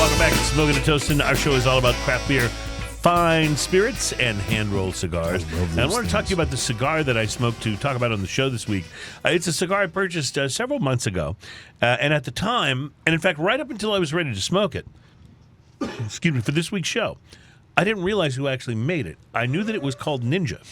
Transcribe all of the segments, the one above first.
Welcome back to Smoking and Toasting. Our show is all about craft beer, fine spirits, and hand-rolled cigars. And I want to talk to you about the cigar that I smoked to talk about on the show this week. It's a cigar I purchased several months ago. And at the time, and in fact, right up until I was ready to smoke it, excuse me, for this week's show, I didn't realize who actually made it. I knew that it was called Ninja,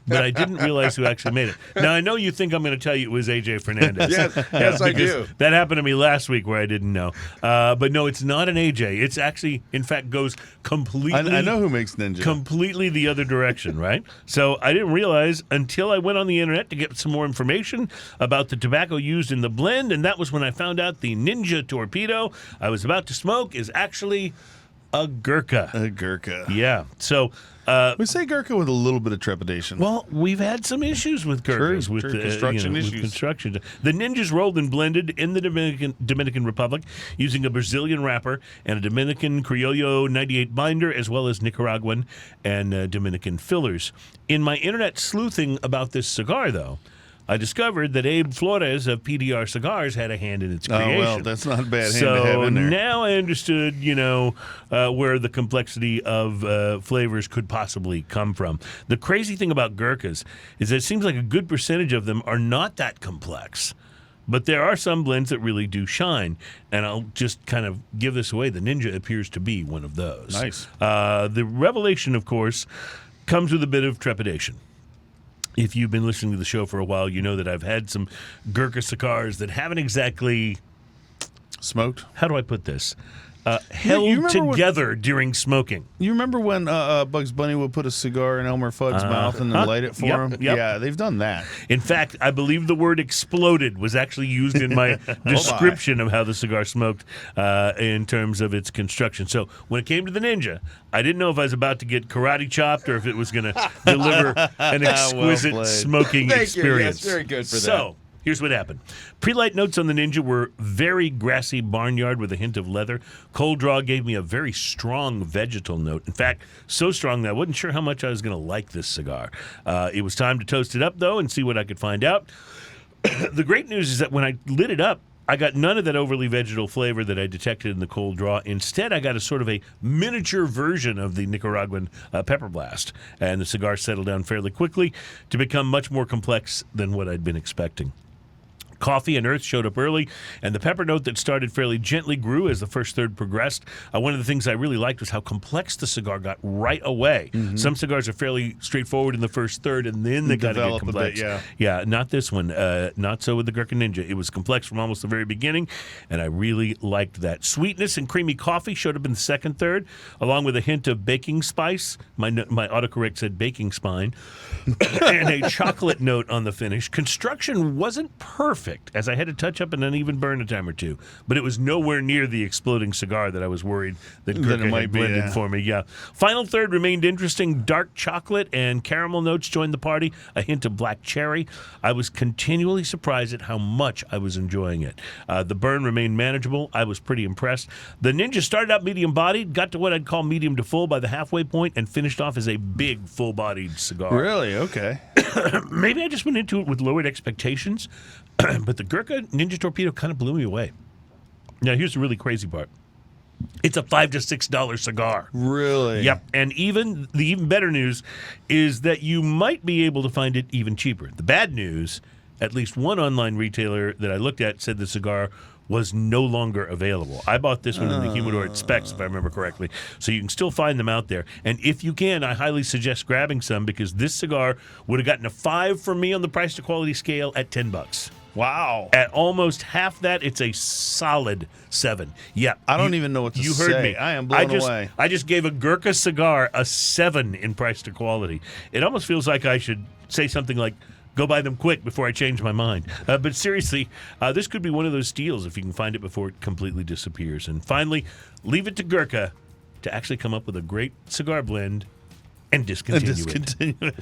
but I didn't realize who actually made it. Now, I know you think I'm going to tell you it was AJ Fernandez. yes, I do. That happened to me last week where I didn't know. But no, it's not an AJ. It's actually, in fact, goes completely... I know who makes Ninja. Completely the other direction, right? So I didn't realize until I went on the internet to get some more information about the tobacco used in the blend, and that was when I found out the Ninja Torpedo I was about to smoke is actually a Gurkha. A Gurkha. Yeah. So... we say Gurkha with a little bit of trepidation. Well, we've had some issues with Gurkhas. True, with construction issues. With construction. The Ninja's rolled and blended in the Dominican Republic using a Brazilian wrapper and a Dominican Criollo 98 binder, as well as Nicaraguan and Dominican fillers. In my internet sleuthing about this cigar, though, I discovered that Abe Flores of PDR Cigars had a hand in its creation. Oh, well, that's not a bad hand to have in there. So now I understood, where the complexity of flavors could possibly come from. The crazy thing about Gurkhas is that it seems like a good percentage of them are not that complex. But there are some blends that really do shine, and I'll just kind of give this away. The Ninja appears to be one of those. Nice. The revelation, of course, comes with a bit of trepidation. If you've been listening to the show for a while, you know that I've had some Gurkha cigars that haven't exactly... Smoked? How do I put this? Held together during smoking. You remember when Bugs Bunny would put a cigar in Elmer Fudd's mouth and then light it for him? Yep. Yeah, they've done that. In fact, I believe the word exploded was actually used in my description of how the cigar smoked in terms of its construction. So when it came to the Ninja, I didn't know if I was about to get karate chopped or if it was going to deliver an exquisite smoking experience. Yes, very good for that. So here's what happened. Pre-light notes on the Ninja were very grassy barnyard with a hint of leather. Cold draw gave me a very strong vegetal note. In fact, so strong that I wasn't sure how much I was going to like this cigar. It was time to toast it up, though, and see what I could find out. The great news is that when I lit it up, I got none of that overly vegetal flavor that I detected in the cold draw. Instead, I got a sort of a miniature version of the Nicaraguan pepper blast. And the cigar settled down fairly quickly to become much more complex than what I'd been expecting. Coffee and earth showed up early, and the pepper note that started fairly gently grew as the first third progressed. One of the things I really liked was how complex the cigar got right away. Mm-hmm. Some cigars are fairly straightforward in the first third, and then they got to get complex. Yeah, not this one. Not so with the Gurkha Ninja. It was complex from almost the very beginning, and I really liked that. Sweetness and creamy coffee showed up in the second third, along with a hint of baking spice. My autocorrect said baking spine. And a chocolate note on the finish. Construction wasn't perfect, as I had to touch up an uneven burn a time or two, but it was nowhere near the exploding cigar that I was worried that Gurkha had blended for me. Yeah. Final third remained interesting. Dark chocolate and caramel notes joined the party, a hint of black cherry. I was continually surprised at how much I was enjoying it. The burn remained manageable. I was pretty impressed. The Ninja started out medium-bodied, got to what I'd call medium to full by the halfway point, and finished off as a big, full-bodied cigar. Really? Okay. Maybe I just went into it with lowered expectations, but the Gurkha Ninja Torpedo kind of blew me away. Now, here's the really crazy part. It's a $5 to $6 cigar. Really? Yep. And the even better news is that you might be able to find it even cheaper. The bad news, at least one online retailer that I looked at said the cigar was no longer available. I bought this one in the humidor at Specs, if I remember correctly. So you can still find them out there. And if you can, I highly suggest grabbing some, because this cigar would have gotten a 5 from me on the price to quality scale at $10. Wow. At almost half that, it's a solid 7. Yeah. I don't even know what to say. You heard me. I am blown away. I just gave a Gurkha cigar a 7 in price to quality. It almost feels like I should say something like, go buy them quick before I change my mind. But seriously, this could be one of those steals if you can find it before it completely disappears. And finally, leave it to Gurkha to actually come up with a great cigar blend and discontinue it.